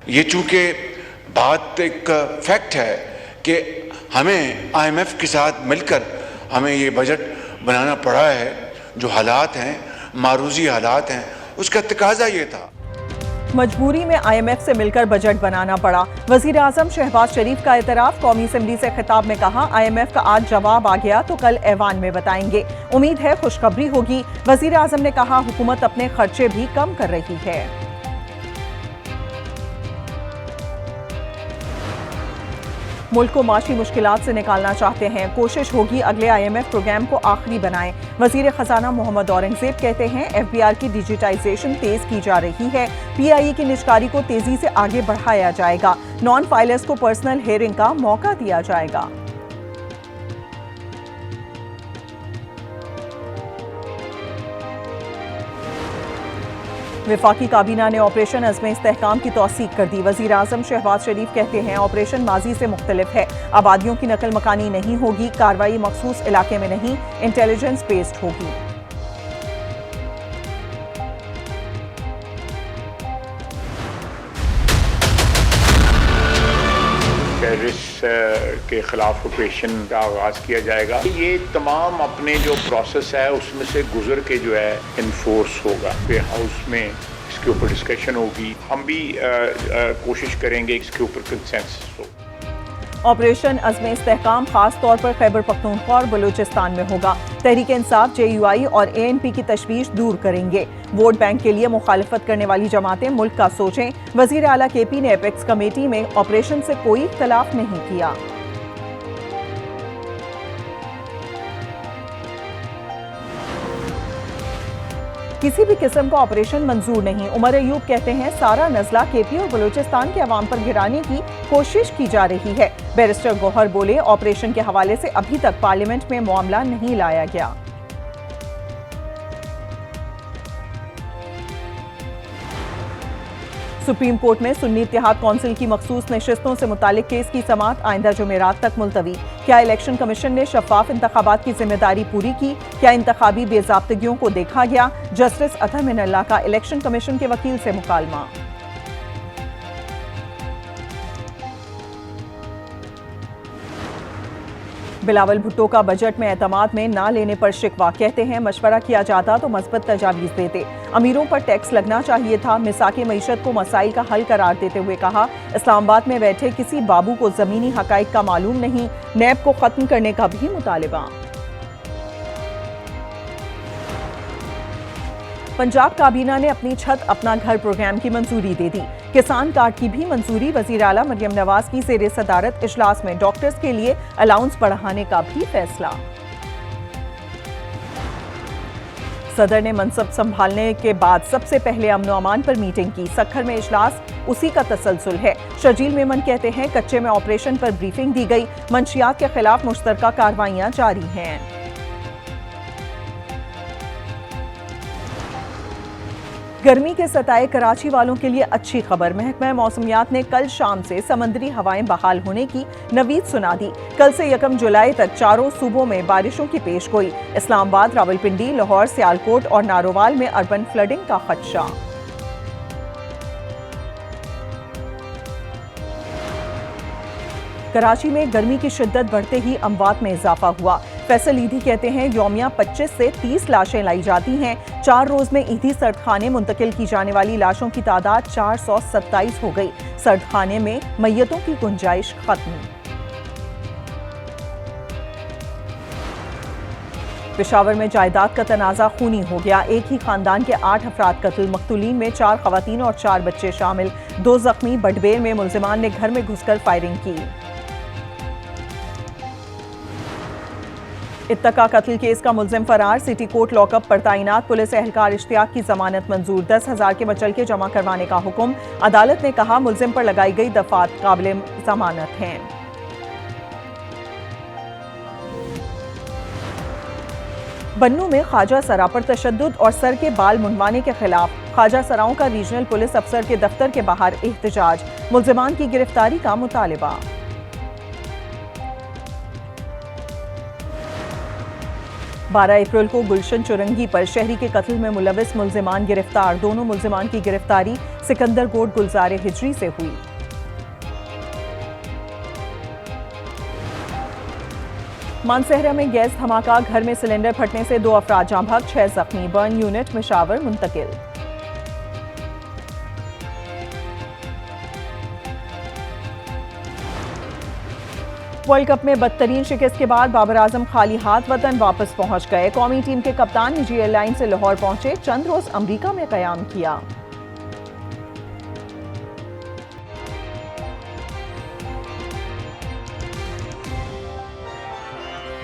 ये चूँकि बात एक फैक्ट है कि हमें IMF के साथ मिलकर हमें ये बजट बनाना पड़ा है, जो हालात हैं, मारूजी हालात हैं, उसका तकाजा ये था। मजबूरी में IMF से मिलकर बजट बनाना पड़ा। वजीर आजम शहबाज शरीफ का एतराफ। कौमी असेंबली से खिताब में कहा, IMF का आज जवाब आ गया तो कल ऐवान में बताएंगे। उम्मीद है खुशखबरी होगी। वजीर आजम ने कहा, हुकूमत अपने खर्चे भी कम कर रही है। मुल्क को माशी मुश्किलात से निकालना चाहते हैं, कोशिश होगी अगले IMF प्रोग्राम को आखिरी बनाएं। वजीर खजाना मोहम्मद औरंगजेब कहते हैं, FBR की डिजिटाइजेशन तेज की जा रही है। PIE की निजकारी को तेजी से आगे बढ़ाया जाएगा। नॉन फाइलर्स को पर्सनल हेयरिंग का मौका दिया जाएगा। वफाकी काबीना ने ऑपरेशन अज़्म इस्तेहकाम की तौसीक कर दी। वज़ीर आज़म शहबाज शरीफ कहते हैं, ऑपरेशन माजी से मुख्तलिफ है। आबादियों की नकल मकानी नहीं होगी, कार्रवाई मखसूस इलाके में नहीं, इंटेलिजेंस बेस्ड होगी। टेररिस्ट के खिलाफ ऑपरेशन का आगाज किया जाएगा। ये तमाम अपने जो प्रोसेस है उसमें से गुजर के जो है इन्फोर्स होगा। फिर हाउस में इसके ऊपर डिस्कशन होगी। हम भी कोशिश करेंगे इसके ऊपर कंसेंसस हो। ऑपरेशन अज़्म इस्तेहकाम खास तौर पर खैबर पख्तूनख्वा और बलूचिस्तान में होगा। तहरीक इंसाफ, JUI और ANP की तशवीश दूर करेंगे। वोट बैंक के लिए मुखालिफत करने वाली जमातें मुल्क का सोचें। वजीर आला KP ने एपेक्स कमेटी में ऑपरेशन से कोई इख्तलाफ नहीं किया। किसी भी किस्म का ऑपरेशन मंजूर नहीं। उमर अयूब कहते हैं, सारा नजला KP और बलूचिस्तान के अवाम पर गिराने की कोशिश की जा रही है। बैरिस्टर गौहर बोले, ऑपरेशन के हवाले से अभी तक पार्लियामेंट में मामला नहीं लाया गया। सुप्रीम कोर्ट में सुन्नी इत्तेहाद कौंसिल की मखसूस नशिस्तों से मुतालिक केस की समाअत आइंदा जुमेरात तक मुलतवी। क्या इलेक्शन कमीशन ने शफाफ इंतखाबात की जिम्मेदारी पूरी की? क्या इंतखाबी बेजाब्तगियों को देखा गया? जस्टिस अतहर मिनल्ला का इलेक्शन कमीशन के वकील से मुकालमा। बिलावल भुट्टो का बजट में एतमाद में ना लेने पर शिकवा। कहते हैं, मशवरा किया जाता तो मस्बत तजावीज़ देते। अमीरों पर टैक्स लगना चाहिए था। मिसाके मईशत को मसाइल का हल करार देते हुए कहा, इस्लामाबाद में बैठे किसी बाबू को ज़मीनी हकाइक का मालूम नहीं। नैब को ख़त्म करने का भी मुतालिबा। पंजाब काबीना ने अपनी छत अपना घर प्रोग्राम की मंजूरी दे दी। किसान कार्ड की भी मंजूरी। वज़ीर आला मरियम नवाज की ज़ेरे सदारत इजलास में डॉक्टर्स के लिए अलाउंस बढ़ाने का भी फैसला। सदर ने मनसब संभालने के बाद सबसे पहले अमन व अमान पर मीटिंग की। सक्खर में इजलास उसी का तसलसल है। शर्जील मेमन कहते हैं, कच्चे में ऑपरेशन पर ब्रीफिंग दी गई। मंशियात के खिलाफ मुश्तरका कार्रवाइयां जारी हैं। गर्मी के सताए कराची वालों के लिए अच्छी खबर। महकमा मौसमियात ने कल शाम से समंदरी हवाएं बहाल होने की नवीद सुना दी। कल से 1 जुलाई तक चारों सूबों में बारिशों की पेशगोई। इस्लामाबाद, रावलपिंडी, लाहौर, सियालकोट और नारोवाल में अर्बन फ्लडिंग का खदशा। कराची में गर्मी की शिद्दत बढ़ते ही अमवात में इजाफा हुआ। फैसल ईदी कहते हैं, यौमिया 25 से 30 लाशें लाई जाती हैं। 4 रोज में ईदी सर्दखाने मुंतकिल की जाने वाली लाशों की तादाद 427 हो गई। सर्दखाने में मैयतों की गुंजाइश खत्म। पेशावर में जायदाद का तनाजा खूनी हो गया। एक ही खानदान के 8 अफराद कत्ल। मकतूलीन में 4 खवातीन और 4 बच्चे शामिल। 2 जख्मी। बडबेर में मुलजिमान ने घर में घुसकर फायरिंग की। इत्तका कत्ल केस का मुलजिम फरार। सिटी कोर्ट लॉकअप पर तैनात पुलिस एहलकार इश्तियाक की जमानत मंजूर। 10,000 के मचलके जमा करवाने का हुक्म। अदालत ने कहा, मुलजिम पर लगाई गई दफात काबिल जमानत हैं। बन्नू में ख्वाजा सरा पर तशद्दुद और सर के बाल मुंडवाने के खिलाफ ख्वाजा सराओं का रीजनल पुलिस अफसर के दफ्तर के बाहर एहतजाज। मुलजिमान की गिरफ्तारी का मुतालिबा। 12 अप्रैल को गुलशन चुरंगी पर शहरी के कत्ल में मुलविस मुल्जिमान गिरफ्तार। दोनों मुल्जिमान की गिरफ्तारी सिकंदर गोड गुलजार हिजरी से हुई। मानसहरा में गैस धमाका, घर में सिलेंडर फटने से 2 अफराद जाँ बहक, 6 जख्मी। बर्न यूनिट मिशावर मुंतकिल। वर्ल्ड कप में बदतरीन शिकस्त के बाद बाबर आजम खाली हाथ वतन वापस पहुंच गए। कौमी टीम के कप्तान निजी एयरलाइन से लाहौर पहुंचे, चंद रोज अमरीका में कयाम किया।